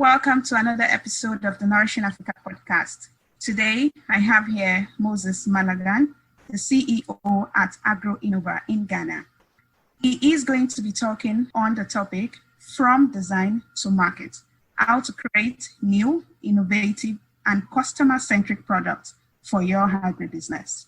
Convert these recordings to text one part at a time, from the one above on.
welcome to another episode of the Nourishing Africa podcast. Today, I have here Moses Mallaghan, the CEO at Agro in Ghana. He is going to be talking on the topic from design to market, how to create new, innovative, and customer-centric products for your agribusiness.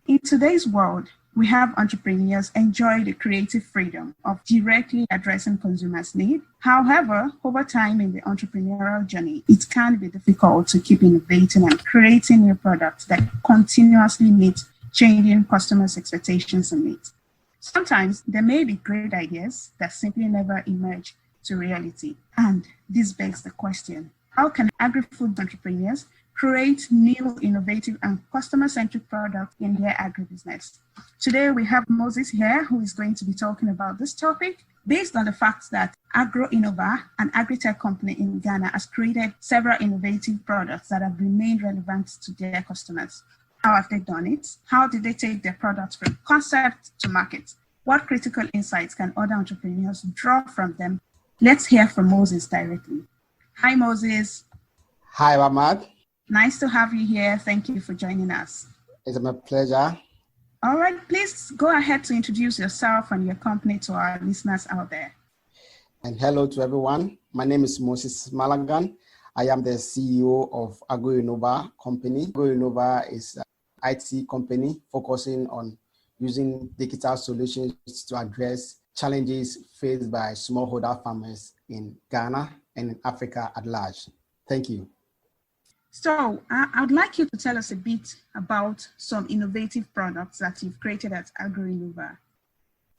In today's world, we have entrepreneurs enjoy the creative freedom of directly addressing consumers' needs. However, over time in the entrepreneurial journey, it can be difficult to keep innovating and creating new products that continuously meet changing customers' expectations and needs. Sometimes there may be great ideas that simply never emerge to reality. And this begs the question, how can agri-food entrepreneurs create new, innovative, and customer-centric products in their agribusiness? Today, we have Moses here, who is going to be talking about this topic based on the fact that Agro-Innova, an agri-tech company in Ghana, has created several innovative products that have remained relevant to their customers. How have they done it? How did they take their products from concept to market? What critical insights can other entrepreneurs draw from them? Let's hear from Moses directly. Hi, Moses. Hi, Ahmad. Nice to have you here. Thank you for joining us. It's my pleasure. All right, please go ahead to introduce yourself and your company to our listeners out there. And hello to everyone. My name is Moses Mallaghan. I am the CEO of Agro-Innova company. Agro-Innova is an IT company focusing on using digital solutions to address challenges faced by smallholder farmers in Ghana and in Africa at large. Thank you. So I would like you to tell us a bit about some innovative products that you've created at Agro-Innova.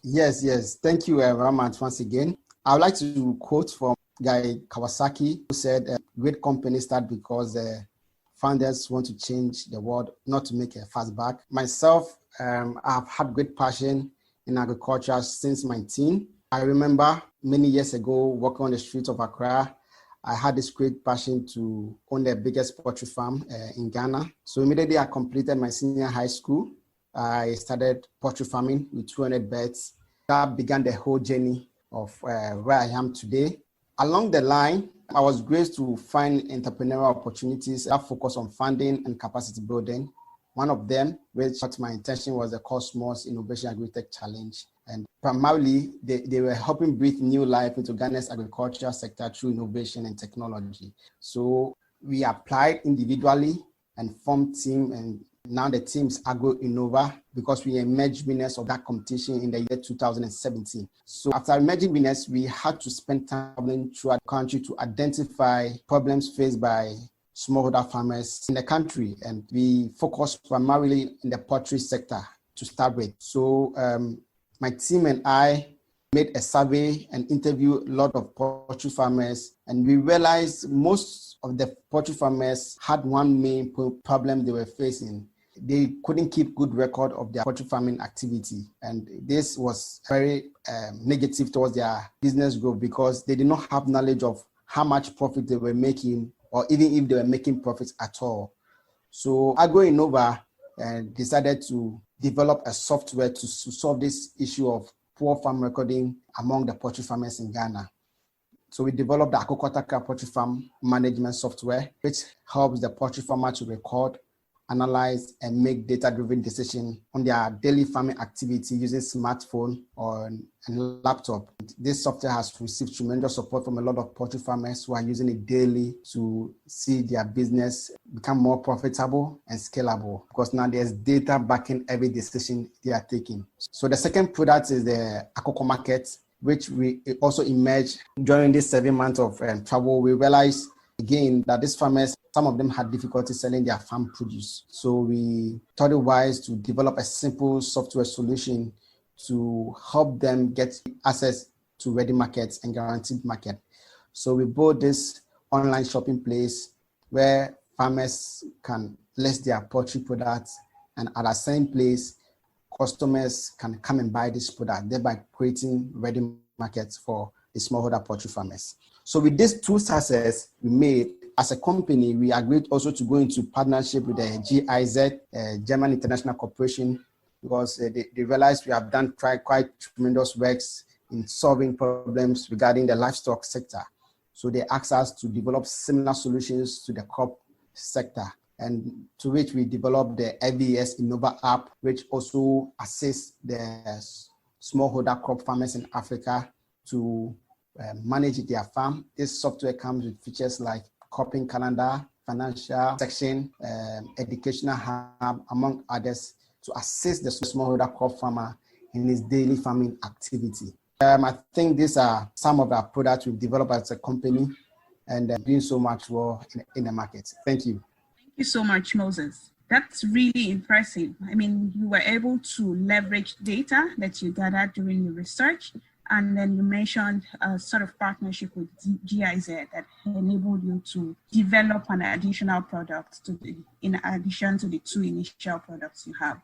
Yes. Thank you, Ramat, once again. I would like to quote from Guy Kawasaki, who said, great companies start because the founders want to change the world, not to make a fast buck. Myself, I've had great passion in agriculture since my teen. I remember many years ago, walking on the streets of Accra, I had this great passion to own the biggest poultry farm in Ghana. So immediately I completed my senior high school. I started poultry farming with 200 birds. That began the whole journey of where I am today. Along the line, I was graced to find entrepreneurial opportunities that focus on funding and capacity building. One of them, which caught my attention, was the Cosmos Innovation Agri-Tech Challenge. And primarily, they were helping breathe new life into Ghana's agriculture sector through innovation and technology. So we applied individually and formed team, and now the team is Agro-Innova because we emerged winners of that competition in the year 2017. So after emerging winners, we had to spend time traveling throughout the country to identify problems faced by smallholder farmers in the country. And we focused primarily in the poultry sector to start with. So my team and I made a survey and interviewed a lot of poultry farmers, and we realized most of the poultry farmers had one main problem they were facing. They couldn't keep good record of their poultry farming activity, and this was very negative towards their business growth because they did not have knowledge of how much profit they were making, or even if they were making profits at all. So Agro-Innova decided to develop a software to solve this issue of poor farm recording among the poultry farmers in Ghana. So we developed the Akokotaka Poultry Farm Management Software, which helps the poultry farmer to record, analyze, and make data-driven decisions on their daily farming activity using smartphone or and laptop. This software has received tremendous support from a lot of poultry farmers who are using it daily to see their business become more profitable and scalable, because now there's data backing every decision they are taking. So the second product is the Akoko Market, which we also emerged during this 7 months of travel. We realized again that these farmers, some of them had difficulty selling their farm produce. So we thought it wise to develop a simple software solution to help them get access to ready markets and guaranteed market. So we built this online shopping place where farmers can list their poultry products, and at the same place, customers can come and buy this product, thereby creating ready markets for the smallholder poultry farmers. So with these two successes we made, as a company, we agreed also to go into partnership with the GIZ, German International Corporation, because they realized we have done quite tremendous works in solving problems regarding the livestock sector. So they asked us to develop similar solutions to the crop sector, and to which we developed the FVS Innova app, which also assists the smallholder crop farmers in Africa to manage their farm. This software comes with features like cropping calendar, financial section, educational hub, among others, to assist the smallholder crop farmer in his daily farming activity. I think these are some of our products we've developed as a company, and doing so much well in the market. Thank you. Thank you so much, Moses. That's really impressive. I mean, you were able to leverage data that you gathered during your research, and then you mentioned a sort of partnership with GIZ that enabled you to develop an additional product in addition to the two initial products you have.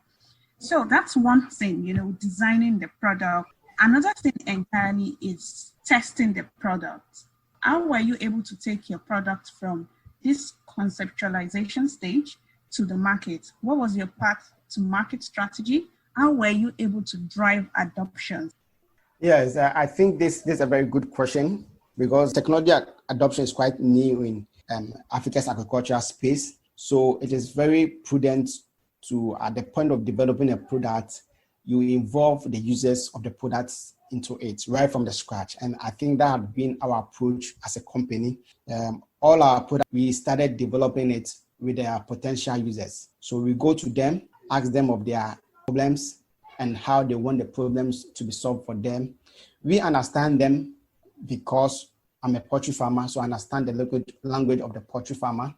So that's one thing, designing the product. Another thing entirely is testing the product. How were you able to take your product from this conceptualization stage to the market? What was your path to market strategy? How were you able to drive adoption? Yes, I think this is a very good question, because technology adoption is quite new in Africa's agricultural space. So it is very prudent to, at the point of developing a product, you involve the users of the products into it right from the scratch. And I think that had been our approach as a company. All our products, we started developing it with their potential users. So we go to them, ask them of their problems and how they want the problems to be solved for them. We understand them because I'm a poultry farmer, so I understand the language of the poultry farmer.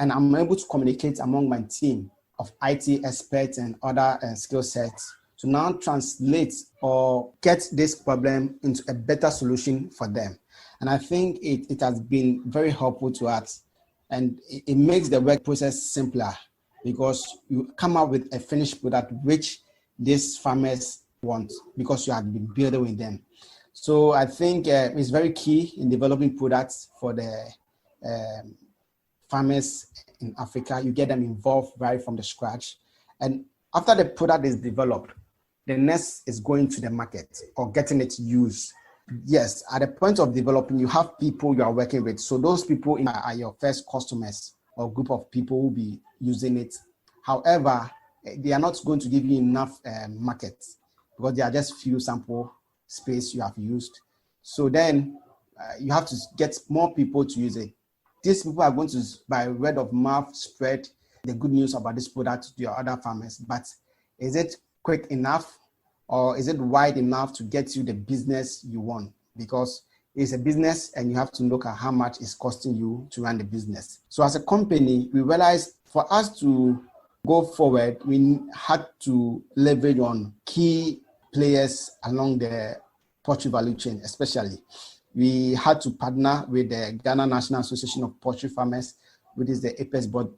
And I'm able to communicate among my team of IT experts and other skill sets to now translate or get this problem into a better solution for them. And I think it has been very helpful to us, and it makes the work process simpler, because you come up with a finished product which these farmers want, because you have been building with them. So I think it's very key in developing products for the farmers in Africa. You get them involved right from the scratch. And after the product is developed, the next is going to the market or getting it used. Yes, at the point of developing, you have people you are working with. So those people are your first customers or group of people who will be using it. However, they are not going to give you enough market, because there are just few sample space you have used. So then you have to get more people to use it. These people are going to, by word of mouth, spread the good news about this product to your other farmers. But is it quick enough, or is it wide enough to get you the business you want? Because it's a business and you have to look at how much it's costing you to run the business. So as a company, we realized for us to go forward, we had to leverage on key players along the poultry value chain, especially. We had to partner with the Ghana National Association of Poultry Farmers, which is the apex board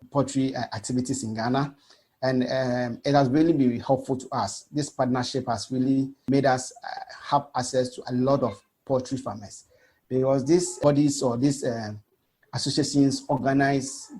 poultry activities in Ghana. And it has really been helpful to us. This partnership has really made us have access to a lot of poultry farmers, because these bodies or these associations organize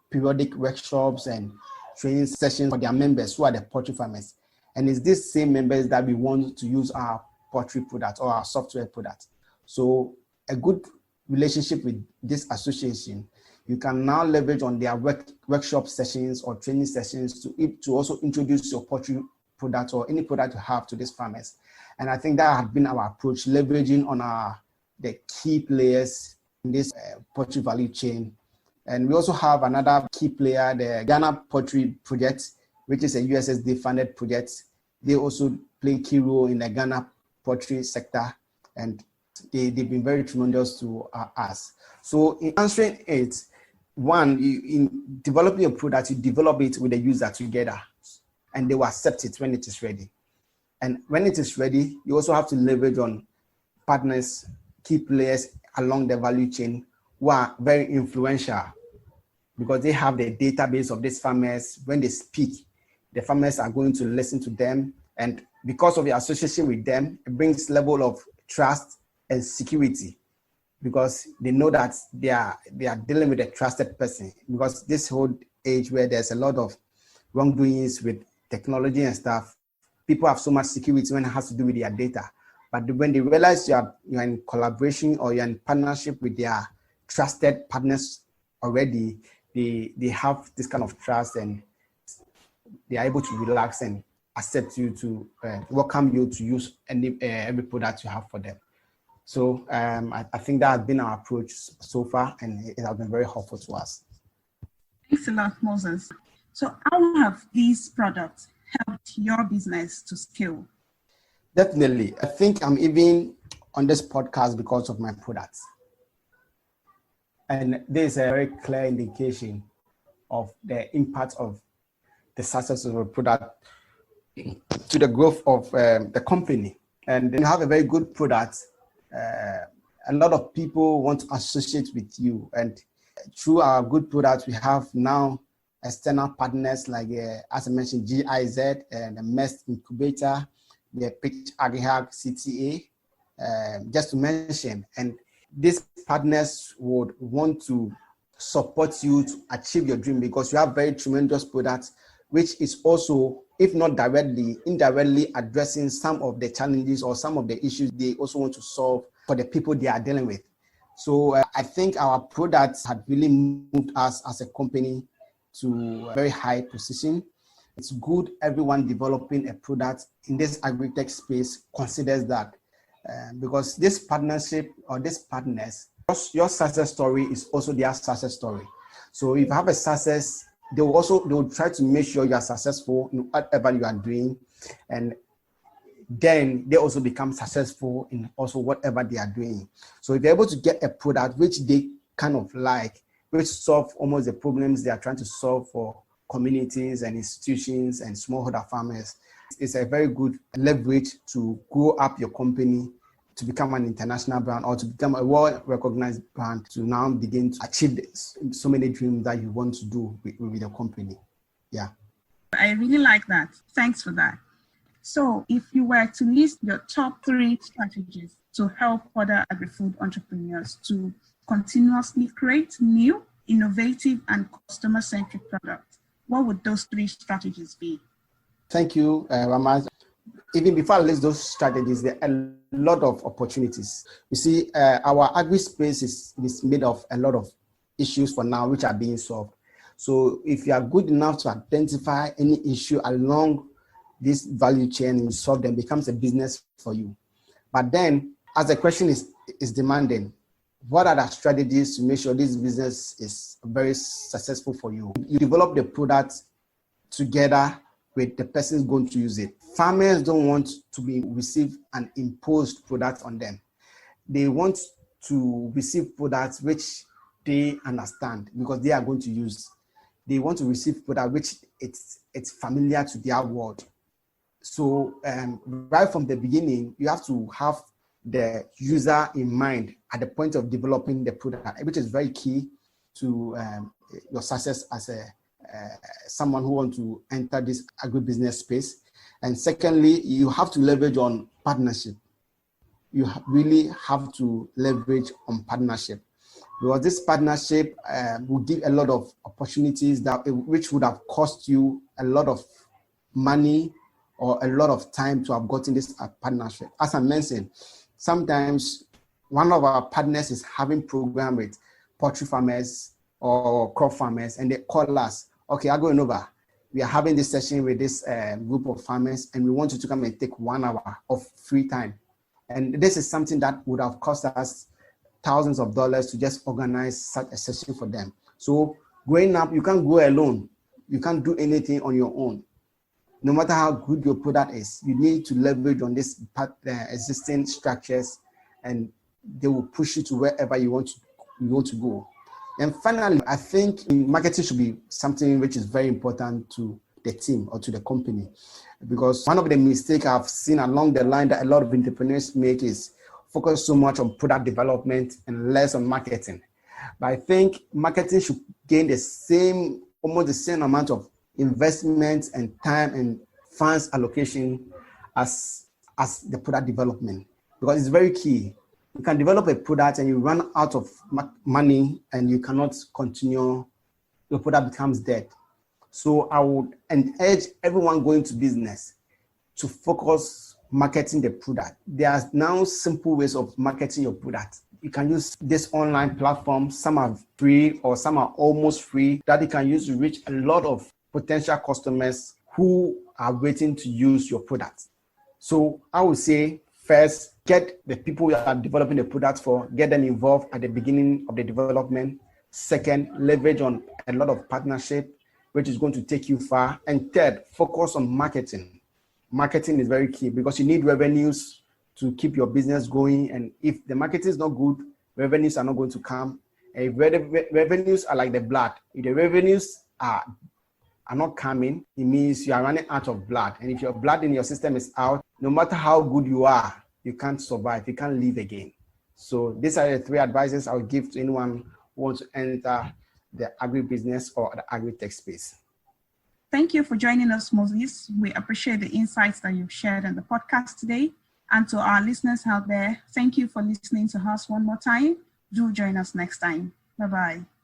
periodic workshops and training sessions for their members who are the poultry farmers. And it's these same members that we want to use our poultry product or our software product. So a good relationship with this association, you can now leverage on their workshop sessions or training sessions to also introduce your poultry product or any product you have to these farmers. And I think that has been our approach, leveraging on the key players in this poultry value chain. And we also have another key player, the Ghana Poultry Project, which is a USSD funded project. They also play a key role in the Ghana poultry sector, and they've been very tremendous to us. So in answering it, one, in developing a product, you develop it with the user together, and they will accept it when it is ready. And when it is ready, you also have to leverage on partners, key players along the value chain who are very influential, because they have the database of these farmers. When they speak, the farmers are going to listen to them. And because of the association with them, it brings level of trust and security, because they know that they are dealing with a trusted person. Because this whole age where there's a lot of wrongdoings with technology and stuff, people have so much security when it has to do with their data. But when they realize you're in collaboration or you're in partnership with their trusted partners already, they have this kind of trust, and they are able to relax and accept you to welcome you to use every product you have for them. So I think that has been our approach so far, and it has been very helpful to us. Thanks a lot, Moses. So how have these products helped your business to scale? Definitely. I think I'm even on this podcast because of my products. And there's a very clear indication of the impact of the success of a product to the growth of the company. And then you have a very good product. A lot of people want to associate with you. And through our good products, we have now external partners like, as I mentioned, GIZ and the MEST Incubator, the Pitch AgriHack CTA, just to mention. And these partners would want to support you to achieve your dream because you have very tremendous products, which is also, if not directly, indirectly addressing some of the challenges or some of the issues they also want to solve for the people they are dealing with. So I think our products had really moved us as a company to a very high position. It's good everyone developing a product in this agri-tech space considers that because this partnership or these partners, your success story is also their success story. So if you have a success, they will try to make sure you are successful in whatever you are doing, and then they also become successful in also whatever they are doing. So if you're able to get a product which they kind of like, which solve almost the problems they are trying to solve for communities and institutions and smallholder farmers, it's a very good leverage to grow up your company, to become an international brand or to become a well-recognized brand, to now begin to achieve so many dreams that you want to do with your company. Yeah. I really like that. Thanks for that. So if you were to list your top 3 strategies to help other agri-food entrepreneurs to continuously create new, innovative, and customer-centric products, what would those 3 strategies be? Thank you, Ramaz. Even before I list those strategies, there are a lot of opportunities. You see, our agri space is made of a lot of issues for now, which are being solved. So if you are good enough to identify any issue along this value chain and solve them, becomes a business for you. But then, as the question is demanding, what are the strategies to make sure this business is very successful for you? You develop the product together with the person who's going to use it. Farmers don't want to receive an imposed product on them. They want to receive products which they understand because they are going to use. They want to receive product which it's familiar to their world. So right from the beginning, you have to have the user in mind at the point of developing the product, which is very key to your success as someone who wants to enter this agribusiness space. And secondly, you have to leverage on partnership. You really have to leverage on partnership because this partnership will give a lot of opportunities which would have cost you a lot of money or a lot of time to have gotten this partnership. As I mentioned, sometimes one of our partners is having program with poultry farmers or crop farmers, and they call us, okay, I'll go over. We are having this session with this group of farmers, and we want you to come and take 1 hour of free time. And this is something that would have cost us thousands of dollars to just organize such a session for them. So growing up, you can't go alone. You can't do anything on your own. No matter how good your product is, you need to leverage on this existing structures, and they will push you to wherever you want to go. And finally, I think marketing should be something which is very important to the team or to the company, because one of the mistakes I've seen along the line that a lot of entrepreneurs make is focus so much on product development and less on marketing. But I think marketing should gain almost the same amount of investment and time and funds allocation as the product development, because it's very key. You can develop a product and you run out of money and you cannot continue, your product becomes dead. So I would urge everyone going to business to focus marketing the product. There are now simple ways of marketing your product. You can use this online platform. Some are free or some are almost free that you can use to reach a lot of potential customers who are waiting to use your product. So I would say, first, get the people you are developing the product for, get them involved at the beginning of the development. Second, leverage on a lot of partnership, which is going to take you far. And third, focus on marketing. Marketing is very key because you need revenues to keep your business going. And if the marketing is not good, revenues are not going to come. And if revenues are like the blood, if the revenues are not coming, it means you are running out of blood. And if your blood in your system is out, no matter how good you are, you can't survive, you can't live again. So these are the 3 advices I would give to anyone who wants to enter the agribusiness or the agri-tech space. Thank you for joining us, Moses. We appreciate the insights that you've shared on the podcast today. And to our listeners out there, thank you for listening to us one more time. Do join us next time. Bye-bye.